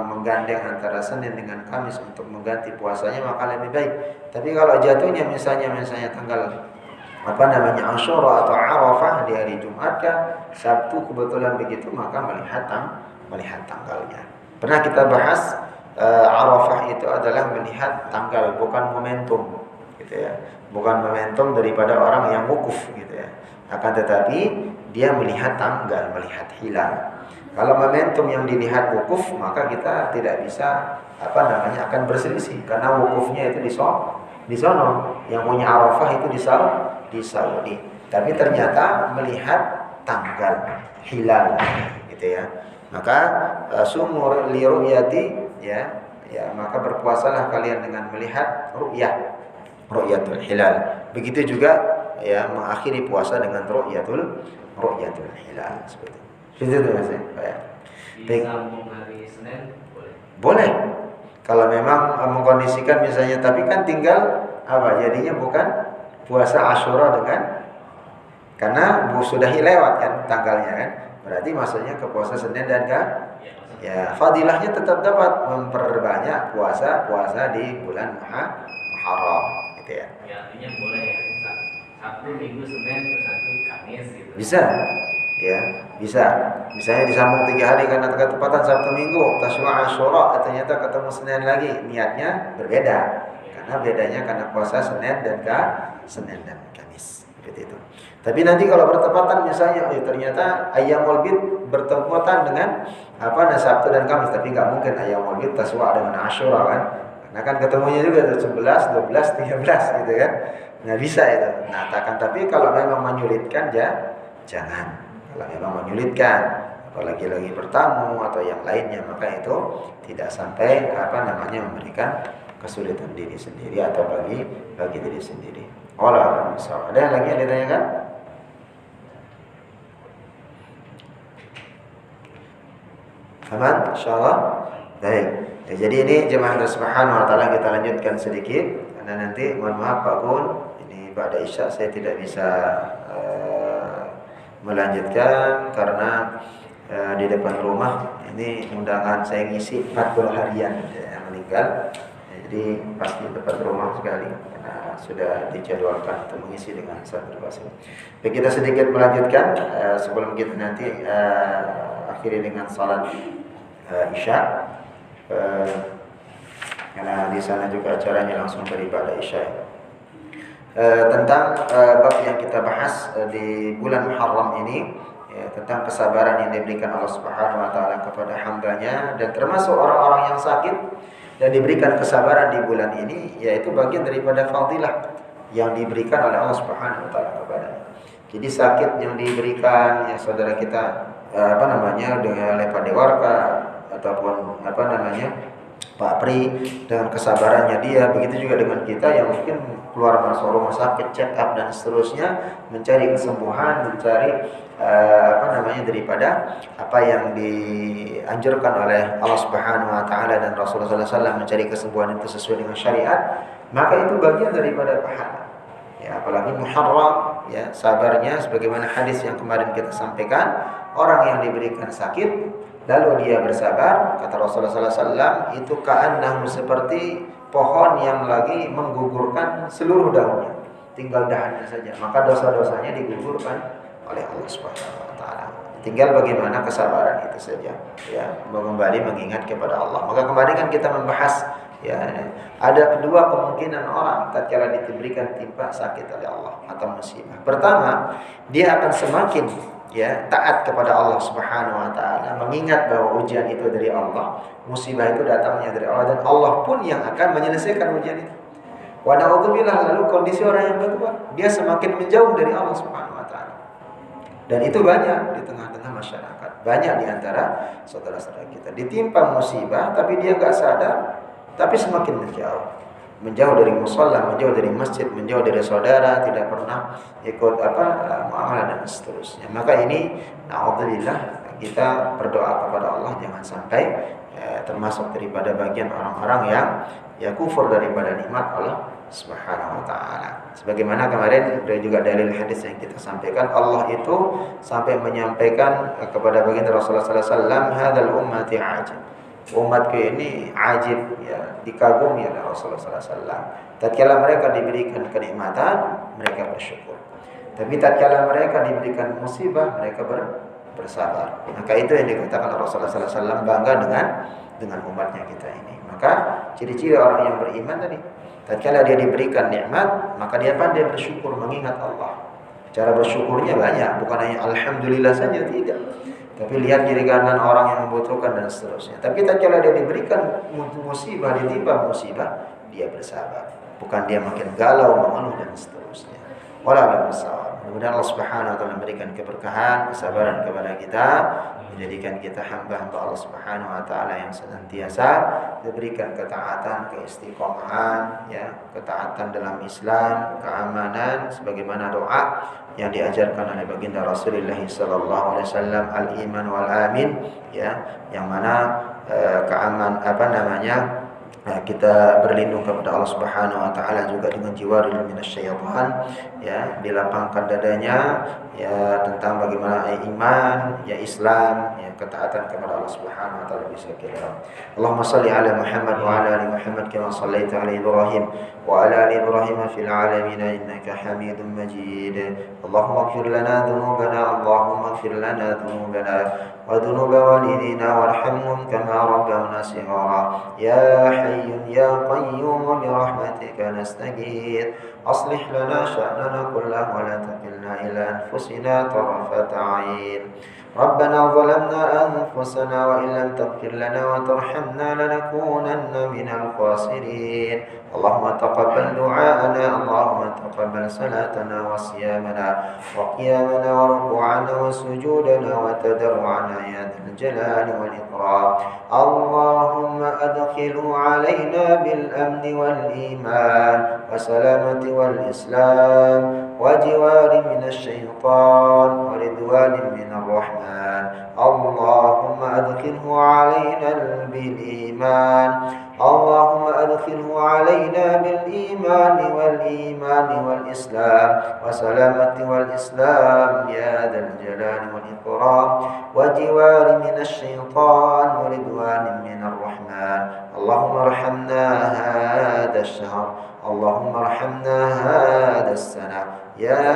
menggandeng antara Senin dengan Kamis untuk mengganti puasanya, maka lebih baik. Tapi kalau jatuhnya misalnya tanggal Asyura atau Arafah di hari Jumat kah, Sabtu kebetulan begitu, maka melihat tanggalnya. Pernah kita bahas Arafah itu adalah melihat tanggal, bukan momentum, gitu ya. Bukan momentum daripada orang yang wukuf, gitu ya. Akan tetapi dia melihat tanggal, melihat hilal. Kalau momentum yang dilihat wukuf, maka kita tidak bisa akan berselisih, karena wukufnya itu di sono. Yang punya Arafah itu di Saudi. Tapi ternyata melihat tanggal hilal, gitu ya. Maka sumur li ru'yati, ya, maka berpuasalah kalian dengan melihat ru'yatul hilal. Begitu juga ya mengakhiri puasa dengan ru'yatul hilal, seperti itu. Itu Mas ya. Disambung hari Senin boleh. Kalau memang mengkondisikan misalnya, tapi kan tinggal jadinya bukan puasa Asyura karena sudah lewat kan tanggalnya kan. Berarti maksudnya ke puasa Senin dan ya fadilahnya tetap dapat memperbanyak puasa di bulan Muharram, gitu ya. Ya, artinya boleh ya. Sabtu, Minggu, Senin, terus nanti Kamis gitu. Bisa. Ya, bisa. Misalnya disambung 3 hari karena ketepatan Sabtu Minggu, Tasyua Asyura, ternyata ketemu Senin lagi, niatnya berbeda. Karena bedanya karena puasa Senin dan Kamis, seperti itu. Tapi nanti kalau bertepatan misalnya, ternyata Ayyamul Bid bertepatan dengan Sabtu dan Kamis, tapi nggak mungkin Ayyamul Bid Tasyua dengan Asyura kan? Karena kan ketemunya juga 11, 12, 13 gitu kan. Nggak bisa itu. Nah, tapi kalau memang menyulitkan jangan. Kalau memang menyulitkan, apalagi lagi bertamu atau yang lainnya, maka itu tidak sampai memberikan kesulitan diri sendiri atau bagi diri sendiri. Ada yang lagi yang ditanyakan? Aman, insyaallah. Baik. Ya, jadi ini jemaah Allah Subhanahu wa taala kita lanjutkan sedikit, karena nanti mohon maaf Pak Gun, ini ba'da Isya saya tidak bisa melanjutkan karena di depan rumah ini undangan saya ngisi 40 harian yang meninggal. Jadi pasti depan rumah sekali karena sudah dijadwalkan untuk mengisi dengan satu bahasa. Baik, kita sedikit melanjutkan sebelum kita nanti akhiri dengan salat Isya. Karena di sana juga acaranya langsung beribadah Isya. Tentang bab yang kita bahas di bulan Muharram ini, ya, tentang kesabaran yang diberikan Allah Subhanahu wa taala kepada hambanya, dan termasuk orang-orang yang sakit dan diberikan kesabaran di bulan ini, yaitu bagian daripada fadilah yang diberikan oleh Allah Subhanahu wa taala kepadanya. Jadi sakit yang diberikan yang saudara kita oleh Pak Dewarka ataupun Pak Pri, dengan kesabarannya dia, begitu juga dengan kita yang mungkin keluar masuk rumah sakit, check up dan seterusnya, mencari kesembuhan, mencari daripada apa yang dianjurkan oleh Allah Subhanahu wa taala dan Rasulullah sallallahu alaihi wasallam, mencari kesembuhan itu sesuai dengan syariat, maka itu bagian daripada pahala. Ya, apalagi muharram, ya, sabarnya sebagaimana hadis yang kemarin kita sampaikan, orang yang diberikan sakit lalu dia bersabar, kata Rasulullah sallallahu alaihi wasallam, itu ka'annahu, seperti pohon yang lagi menggugurkan seluruh daunnya, tinggal dahannya saja, maka dosa-dosanya digugurkan oleh Allah Subhanahu wa taala. Tinggal bagaimana kesabaran itu saja, ya, kembali mengingat kepada Allah. Maka kemarin kan kita membahas, ya, ada kedua kemungkinan orang tatkala diberikan timpa sakit oleh Allah atau musibah. Pertama, dia akan semakin, ya, taat kepada Allah Subhanahu wa taala, mengingat bahwa ujian itu dari Allah, musibah itu datangnya dari Allah, dan Allah pun yang akan menyelesaikan ujian itu. Wa na'udzubillah, lalu kondisi orang yang kedua, dia semakin menjauh dari Allah Subhanahu wa taala. Dan itu banyak di tengah-tengah masyarakat. Banyak di antara saudara-saudara kita ditimpa musibah tapi dia enggak sadar, tapi semakin menjauh. Menjauh dari musholla, menjauh dari masjid, menjauh dari saudara, tidak pernah ikut muamalah dan seterusnya. Maka ini na'udzubillah, kita berdoa kepada Allah jangan sampai termasuk daripada bagian orang-orang yang kufur daripada nikmat Allah Subhanahu wa taala. Sebagaimana kemarin ada juga dalil hadis yang kita sampaikan, Allah itu sampai menyampaikan kepada baginda Rasulullah sallallahu alaihi wasallam, hadzal ummati ajib. Umatku ini ajib, ya, dikagumi oleh Rasulullah sallallahu alaihi wasallam. Tatkala mereka diberikan kenikmatan, mereka bersyukur. Tapi tatkala mereka diberikan musibah, mereka bersabar. Maka itu yang dikatakan Rasulullah sallallahu alaihi wasallam bangga dengan umatnya kita ini. Maka ciri-ciri orang yang beriman tadi, tatkala dia diberikan nikmat, maka dia pandai bersyukur, mengingat Allah. Cara bersyukurnya banyak, bukan hanya alhamdulillah saja, tidak. Tapi lihat kiri kanan orang yang membutuhkan dan seterusnya. Tapi tatkala dia diberikan musibah, ditimpa musibah, dia bersabar. Bukan dia makin galau, mengeluh dan seterusnya. Wallahu a'lam. Mudah-mudahan Allah Subhanahu wa taala memberikan keberkahan, kesabaran kepada kita, menjadikan kita hamba-hamba Allah Subhanahu wa taala yang senantiasa diberikan ketaatan, keistiqomahan, ya, ketaatan dalam Islam, keamanan sebagaimana doa yang diajarkan oleh baginda Rasulullah sallallahu alaihi wasallam, al-iman wal amin, ya, yang mana kita berlindung kepada Allah Subhanahu wa taala juga dengan jiwaril minasyaitan, ya, dilapangkan dadanya, ya, tentang bagaimana iman, ya, Islam, ya, ketaatan kepada Allah Subhanahu wa taala bisa kita. Allahumma shalli ala Muhammad wa ala ali Muhammad kama shallaita ala Ibrahim wa ala ali Ibrahim fil alamin innaka Hamidum Majid. Allahumma ighfir lana dhunubana, Allahumma ighfir lana dhunubana wa dhunub walidina warhamhum kama rabbawna shighara. Ya Hayy ya Qayyum bi rahmatika nastaghith aslih lana sha'nana kullahu wa la takilna ila anfusina tarfata 'ain. ربنا ظلمنا أنفسنا وإن لم تغفر لنا وترحمنا لنكونن من الخاسرين. اللهم تقبل دعاءنا، اللهم تقبل صلاتنا وصيامنا وقيامنا وركوعنا وسجودنا وتضرعنا يا ذا الجلال والإكرام. اللهم أدخله علينا بالأمن والإيمان وسلامة والإسلام وجوار من الشيطان ورضوان من الرحمن. اللهم أدخله علينا بالإيمان، اللهم أدخله علينا بالإيمان والإسلام وسلامة والإسلام يا ذا الجلال والإكرام وجوار من الشيطان ورضوان من الرحمن. اللهم ارحمنا هذا الشهر، اللهم ارحمنا هذا السنة يا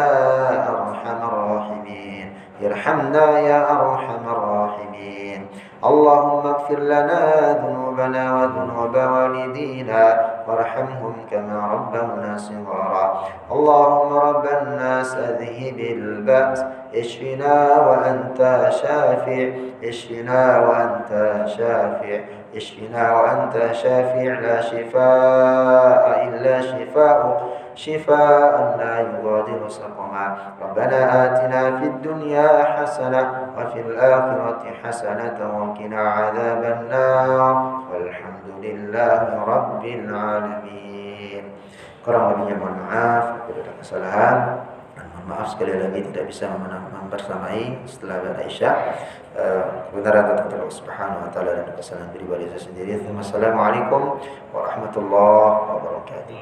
أرحم الراحمين، ارحمنا يا أرحم الراحمين. اللهم اغفر لنا ذنوبنا وذنوب والدينا وارحمهم كما ربونا صغارا. اللهم رب الناس أذهب البأس، اشفنا وأنت شافع، اشفنا وأنت شافع، اشفنا وأنت شافع، لا شفاء إلا شفاءك، شفاء لا يغادر سقما. ربنا آتنا في الدنيا حسنة وفي الآخرة حسنة وقنا عذاب النار والحمد لله رب العالمين. Kurang lebihnya mohon maaf, bila ada kesalahan. Maaf sekali lagi tidak bisa membersamai setelah pada Isya. Kebenaran datang dari Allah Subhanahu wa taala dan kesalahan pribadi saya sendiri. Wassalamualaikum warahmatullahi wabarakatuh.